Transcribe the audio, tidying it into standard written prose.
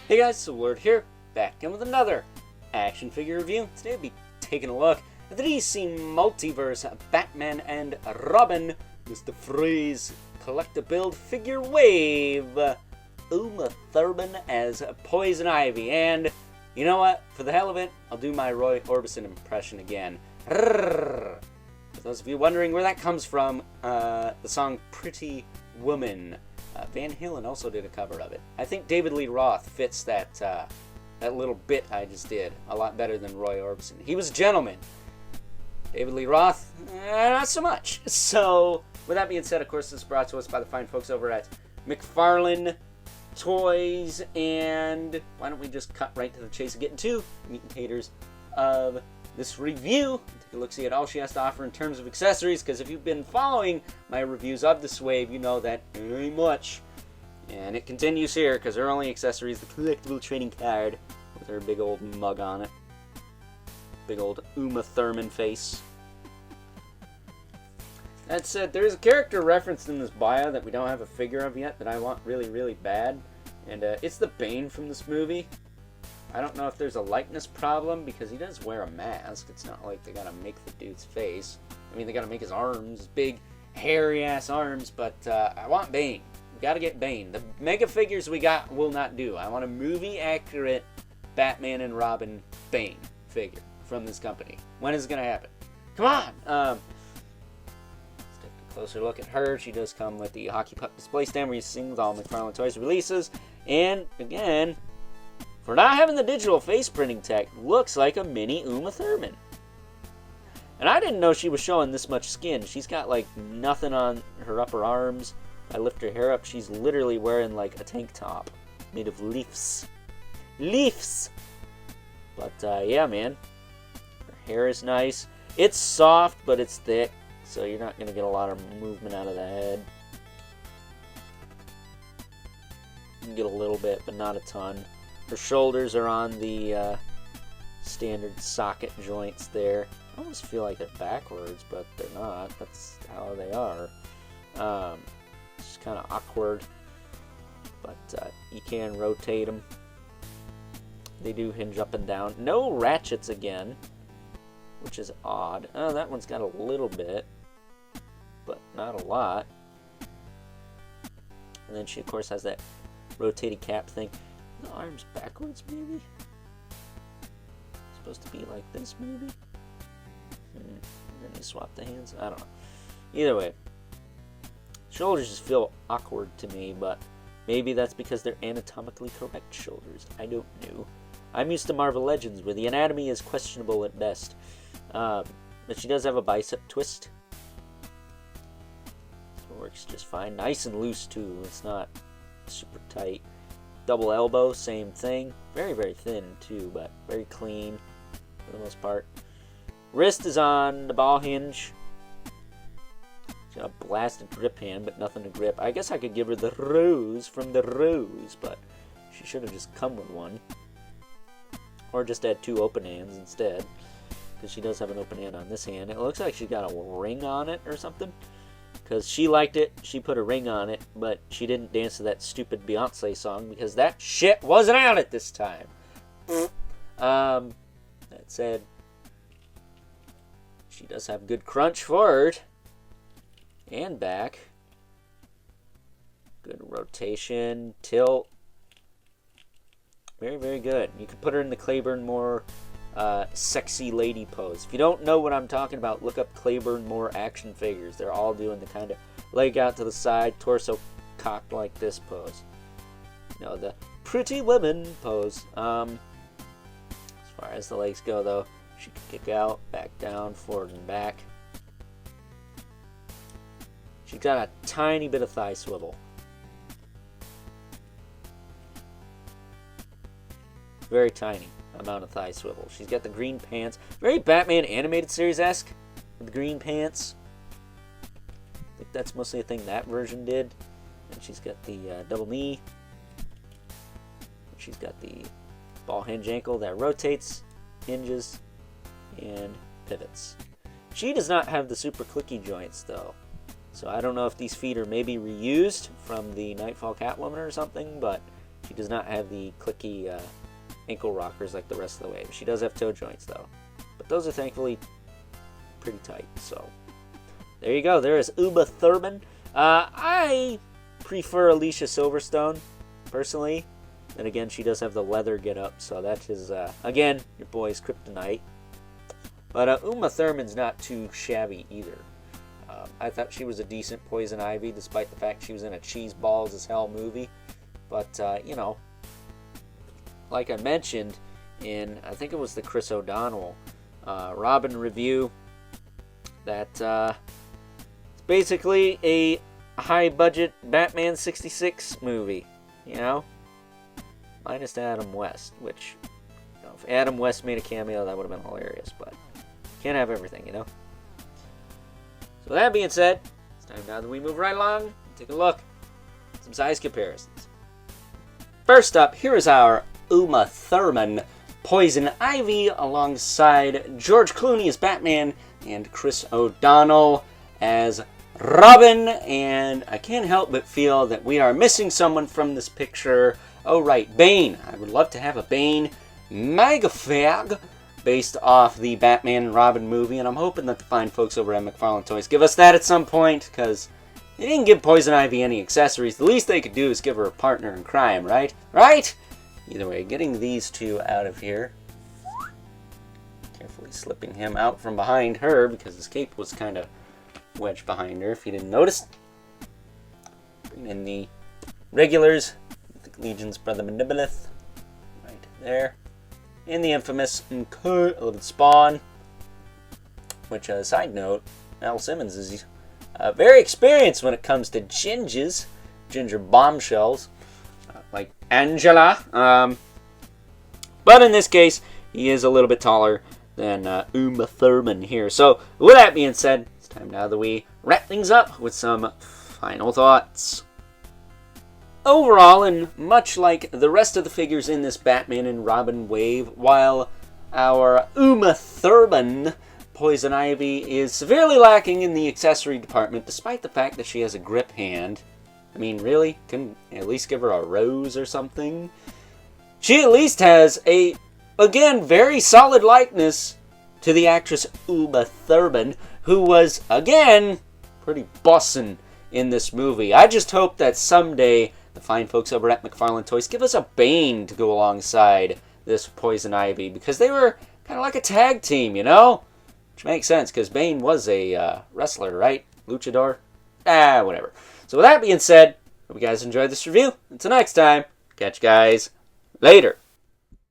Hey guys, so Lord here, back in with another action figure review. Today I'll be taking a look at the DC Multiverse Batman and Robin Mr. Freeze collect-a-build figure wave. Uma Thurman as Poison Ivy, and you know what? For the hell of it, I'll do my Roy Orbison impression again. For those of you wondering where that comes from, the song Pretty Woman. Van Halen also did a cover of it. I think David Lee Roth fits that that little bit I just did a lot better than Roy Orbison. He was a gentleman. David Lee Roth, not so much. So, with that being said, of course, this is brought to us by the fine folks over at McFarlane Toys, and why don't we just cut right to the chase and get into meat and taters of this review. Take a look-see at all she has to offer in terms of accessories, because if you've been following my reviews of this wave, you know that ain't much. And it continues here, because her only accessory is the collectible trading card with her big old mug on it. Big old Uma Thurman face. That said, there's a character referenced in this bio that we don't have a figure of yet that I want really, really bad. And it's the Bane from this movie. I don't know if there's a likeness problem because he does wear a mask. It's not like they gotta make the dude's face. I mean, they gotta make his arms, big, hairy-ass arms, but I want Bane. We gotta get Bane. The mega figures we got will not do. I want a movie-accurate Batman and Robin Bane figure from this company. When is it gonna happen? Come on! Let's take a closer look at her. She does come with the hockey puck display stand where you see with all McFarlane Toys releases. And, again, for not having the digital face printing tech, looks like a mini Uma Thurman. And I didn't know she was showing this much skin. She's got like nothing on her upper arms. I lift her hair up, she's literally wearing like a tank top made of leaves. Leaves! But yeah, man. Her hair is nice. It's soft, but it's thick, so you're not going to get a lot of movement out of the head. You can get a little bit, but not a ton. Her shoulders are on the standard socket joints there. I almost feel like they're backwards, but they're not. That's how they are. It's kind of awkward, but you can rotate them. They do hinge up and down. No ratchets again, which is odd. Oh, that one's got a little bit, but not a lot. And then she, of course, has that rotating cap thing. The arms backwards, maybe? Supposed to be like this, maybe? And then you swap the hands? I don't know. Either way. Shoulders just feel awkward to me, but maybe that's because they're anatomically correct shoulders. I don't know. I'm used to Marvel Legends, where the anatomy is questionable at best. But she does have a bicep twist. So it works just fine. Nice and loose, too. It's not super tight. Double elbow, same thing. Very, very thin, too, but very clean for the most part. Wrist is on the ball hinge. She's got a blasted grip hand, but nothing to grip. I guess I could give her the rose from the Rose, but she should have just come with one. Or just had two open hands instead, because she does have an open hand on this hand. It looks like she's got a ring on it or something. Because she liked it, she put a ring on it, but she didn't dance to that stupid Beyonce song because that shit wasn't out at this time. That said, she does have good crunch forward and back. Good rotation, tilt. Very, very good. You could put her in the Claiborne Moore sexy lady pose. If you don't know what I'm talking about, look up Claiborne Moore action figures. They're all doing the kind of leg out to the side, torso cocked like this pose. You know, the pretty women pose. As far as the legs go, though, she can kick out, back down, forward and back. She's got a tiny bit of thigh swivel. Very tiny amount of thigh swivel. She's got the green pants. Very Batman animated series-esque with the green pants. I think that's mostly a thing that version did. And she's got the double knee. She's got the ball hinge ankle that rotates, hinges, and pivots. She does not have the super clicky joints, though. So I don't know if these feet are maybe reused from the Nightfall Catwoman or something, but She does not have the clicky ankle rockers like the rest of the wave. She does have toe joints, though. But those are thankfully pretty tight, so... There you go. There is Uma Thurman. I prefer Alicia Silverstone, personally. Then again, she does have the leather get-up, so that is, again, your boy's kryptonite. But Uma Thurman's not too shabby either. I thought she was a decent Poison Ivy, despite the fact she was in a cheese-balls-as-hell movie. But, you know, like I mentioned in, I think it was the Chris O'Donnell Robin review, that it's basically a high-budget Batman 66 movie, you know? Minus Adam West, which, you know, if Adam West made a cameo, that would have been hilarious, but can't have everything, you know? So that being said, it's time now that we move right along and take a look at some size comparisons. First up, here is our Uma Thurman Poison Ivy alongside George Clooney as Batman and Chris O'Donnell as Robin. And I can't help but feel that we are missing someone from this picture. Oh, right, Bane. I would love to have a Bane Magafag based off the Batman and Robin movie, and I'm hoping that the fine folks over at McFarlane Toys give us that at some point, because they didn't give Poison Ivy any accessories. The least they could do is give her a partner in crime, right? Right? Either way, getting these two out of here. Carefully slipping him out from behind her, because his cape was kind of wedged behind her, if you didn't notice. Bring in the regulars. The Legion's Brother Manibelith. Right there. And the infamous Uncoated Spawn. Which, side note, Al Simmons is very experienced when it comes to ginger bombshells, like Angela. But in this case, he is a little bit taller than Uma Thurman here. So, with that being said, it's time now that we wrap things up with some final thoughts. Overall, and much like the rest of the figures in this Batman and Robin wave, while our Uma Thurman Poison Ivy is severely lacking in the accessory department, despite the fact that she has a grip hand. I mean, really? Couldn't at least give her a rose or something? She at least has a, again, very solid likeness to the actress Uma Thurman, who was, again, pretty bussin' in this movie. I just hope that someday the fine folks over at McFarlane Toys give us a Bane to go alongside this Poison Ivy, because they were kind of like a tag team, you know? Which makes sense, because Bane was a wrestler, right? Luchador? Whatever. So with that being said, hope you guys enjoyed this review. Until next time, catch you guys later.